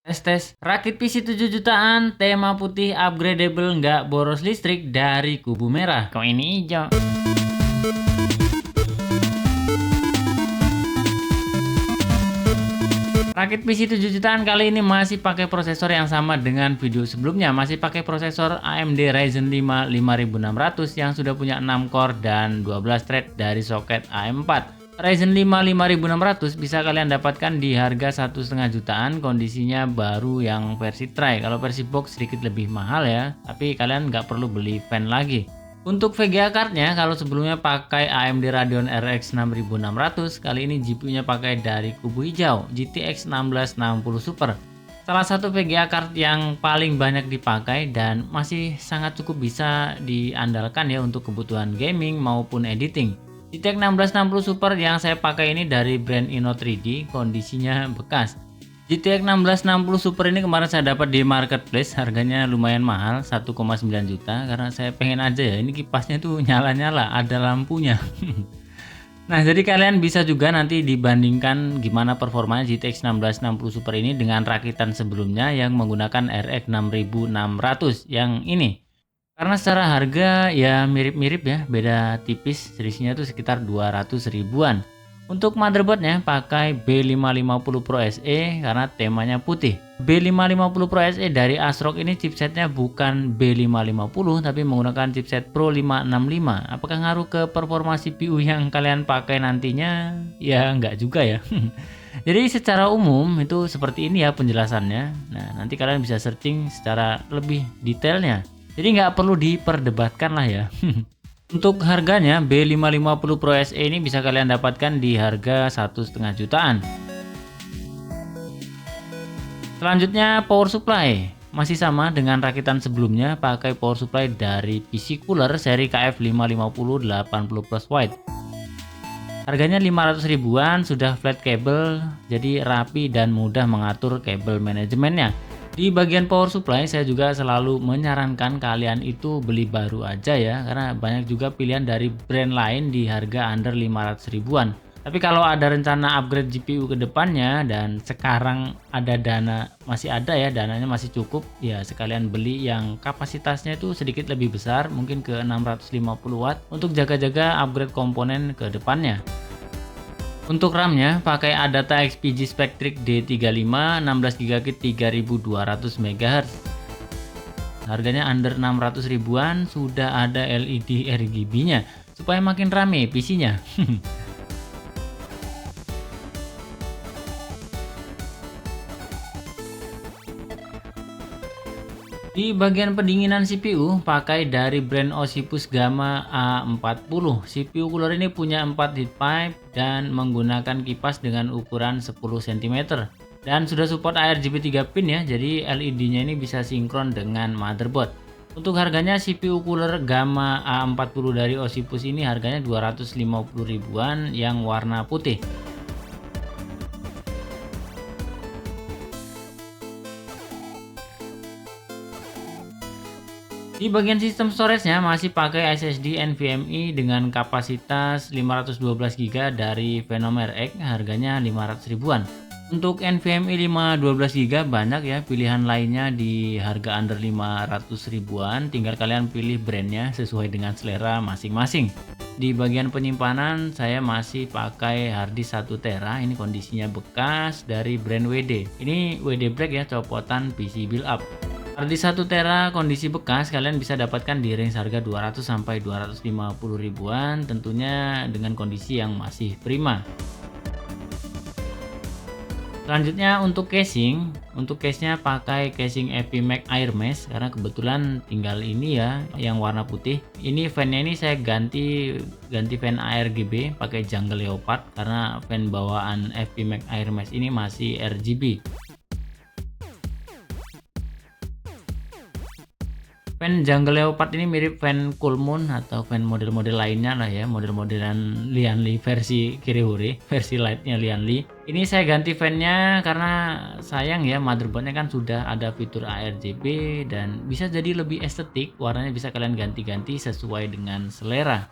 Tes, rakit PC 7 jutaan, tema putih upgradable nggak boros listrik dari Kubu Merah. Kok ini hijau? Rakit PC 7 jutaan kali ini masih pakai prosesor yang sama dengan video sebelumnya. Masih pakai prosesor AMD Ryzen 5 5600 yang sudah punya 6 core dan 12 thread dari soket AM4. Ryzen 5 5600 bisa kalian dapatkan di harga 1,5 jutaan, kondisinya baru yang versi Tri. Kalau versi box sedikit lebih mahal ya, tapi kalian nggak perlu beli fan lagi. Untuk VGA cardnya, kalau sebelumnya pakai AMD Radeon RX 6600, kali ini GPU-nya pakai dari Kubu Hijau, GTX 1660 Super. Salah satu VGA card yang paling banyak dipakai dan masih sangat cukup bisa diandalkan ya untuk kebutuhan gaming maupun editing. GTX 1660 Super yang saya pakai ini dari brand Inno3D, kondisinya bekas. GTX 1660 Super ini kemarin saya dapat di marketplace, harganya lumayan mahal, 1,9 juta, karena saya pengen aja ya, ini kipasnya tuh nyala-nyala, ada lampunya. Nah, jadi kalian bisa juga nanti dibandingkan gimana performanya GTX 1660 Super ini dengan rakitan sebelumnya yang menggunakan RX 6600 yang ini. Karena secara harga ya mirip-mirip ya, beda tipis, selisihnya tuh sekitar 200 ribuan. Untuk motherboardnya pakai B550 Pro SE karena temanya putih. B550 Pro SE dari ASRock ini chipsetnya bukan B550 tapi menggunakan chipset Pro 565. Apakah ngaruh ke performa CPU yang kalian pakai nantinya? Ya enggak juga ya. Jadi secara umum itu seperti ini ya penjelasannya. Nah, nanti kalian bisa searching secara lebih detailnya. Jadi nggak perlu diperdebatkan lah ya. Untuk harganya B550 Pro SE ini bisa kalian dapatkan di harga 1,5 jutaan. Selanjutnya power supply. Masih sama dengan rakitan sebelumnya, pakai power supply dari PC Cooler seri KF550 80 plus watt. Harganya 500 ribuan, sudah flat kabel, jadi rapi dan mudah mengatur kabel manajemennya. Di bagian power supply saya juga selalu menyarankan kalian itu beli baru aja ya, karena banyak juga pilihan dari brand lain di harga under 500 ribuan. Tapi kalau ada rencana upgrade GPU ke depannya dan sekarang ada dana, masih ada ya, dananya masih cukup, ya sekalian beli yang kapasitasnya itu sedikit lebih besar, mungkin ke 650 watt untuk jaga-jaga upgrade komponen ke depannya. Untuk RAM-nya pakai Adata XPG Spectric D35 16GB 3200 MHz. Harganya under 600 ribuan, sudah ada LED RGB-nya supaya makin rame PC-nya. Di bagian pendinginan CPU pakai dari brand Olympus Gamma A40. CPU cooler ini punya 4 heat pipe dan menggunakan kipas dengan ukuran 10 cm. Dan sudah support ARGB 3 pin ya, jadi LED-nya ini bisa sinkron dengan motherboard. Untuk harganya CPU cooler Gamma A40 dari Olympus ini harganya 250 ribuan yang warna putih. Di bagian sistem storage-nya masih pakai SSD NVMe dengan kapasitas 512GB dari Venomer X, harganya 500 ribuan. Untuk NVMe 512GB banyak ya pilihan lainnya di harga under 500 ribuan, tinggal kalian pilih brandnya sesuai dengan selera masing-masing. Di bagian penyimpanan saya masih pakai harddisk 1 tera, ini kondisinya bekas dari brand WD. Ini WD Black ya, copotan PC build up. Harddisk 1 tera kondisi bekas kalian bisa dapatkan di range harga 200 sampai 250 ribuan, tentunya dengan kondisi yang masih prima. Selanjutnya untuk casing, untuk case-nya pakai casing Epimax Air Mesh karena kebetulan tinggal ini ya yang warna putih. Ini fan-nya ini saya ganti fan ARGB pakai Jungle Leopard karena fan bawaan Epimax Air Mesh ini masih RGB. Fan Jungle Leopard ini mirip fan Coolmoon atau fan model-model lainnya lah ya, model-modelan Lianli versi Kirihuri, versi lightnya Lianli. Ini saya ganti fannya karena sayang ya motherboardnya kan sudah ada fitur ARGB dan bisa jadi lebih estetik, warnanya bisa kalian ganti-ganti sesuai dengan selera.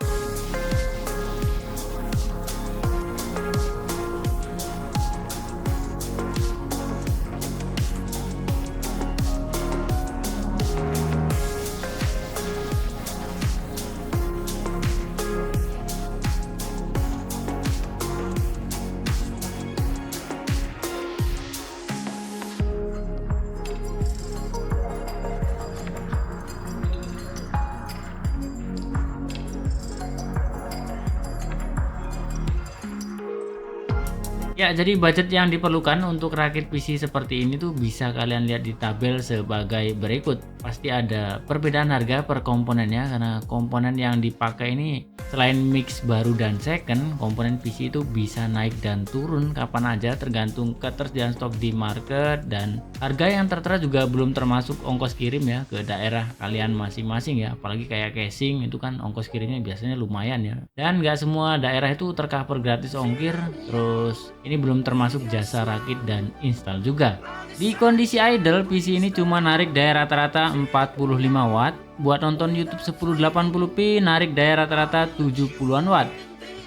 Ya, jadi budget yang diperlukan untuk rakit PC seperti ini tuh bisa kalian lihat di tabel sebagai berikut. Pasti ada perbedaan harga per komponennya karena komponen yang dipakai ini selain mix baru dan second, komponen PC itu bisa naik dan turun kapan aja tergantung ketersediaan stok di market, dan harga yang tertera juga belum termasuk ongkos kirim ya ke daerah kalian masing-masing ya. Apalagi kayak casing itu kan ongkos kirimnya biasanya lumayan ya. Dan nggak semua daerah itu tercover gratis ongkir. Terus ini belum termasuk jasa rakit dan install juga. Di kondisi idle, PC ini cuma narik daya rata-rata 45 watt. Buat nonton YouTube 1080p narik daya rata-rata 70-an watt.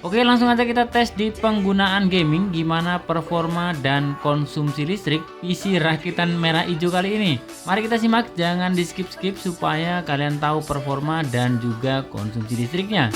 Oke, langsung aja kita tes di penggunaan gaming gimana performa dan konsumsi listrik PC rakitan merah hijau kali ini. Mari kita simak, jangan di skip-skip supaya kalian tahu performa dan juga konsumsi listriknya.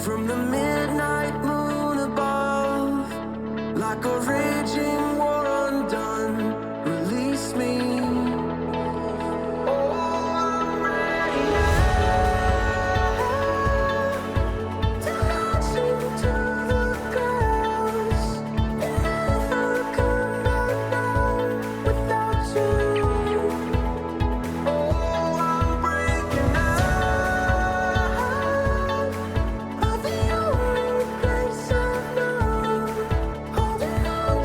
From the midnight moon above, like a raging war undone, release me. Oh, I'm ready now to launch into the chaos. You never could have known without you. Oh, I'm breaking out of the only place I know, holding on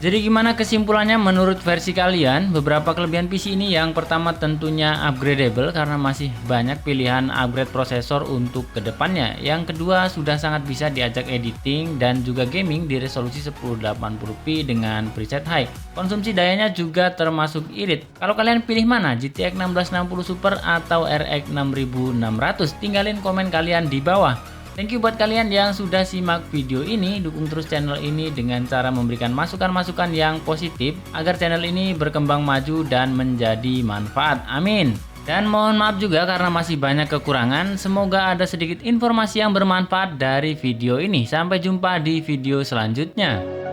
Jadi gimana kesimpulannya menurut versi kalian? Beberapa kelebihan PC ini, yang pertama tentunya upgradable karena masih banyak pilihan upgrade prosesor untuk kedepannya. Yang kedua, sudah sangat bisa diajak editing dan juga gaming di resolusi 1080p dengan preset high. Konsumsi dayanya juga termasuk irit. Kalau kalian pilih mana, GTX 1660 Super atau RX 6600? Tinggalin komen kalian di bawah. Thank you buat kalian yang sudah simak video ini. Dukung terus channel ini dengan cara memberikan masukan-masukan yang positif agar channel ini berkembang maju dan menjadi manfaat. Amin. Dan mohon maaf juga karena masih banyak kekurangan. Semoga ada sedikit informasi yang bermanfaat dari video ini. Sampai jumpa di video selanjutnya.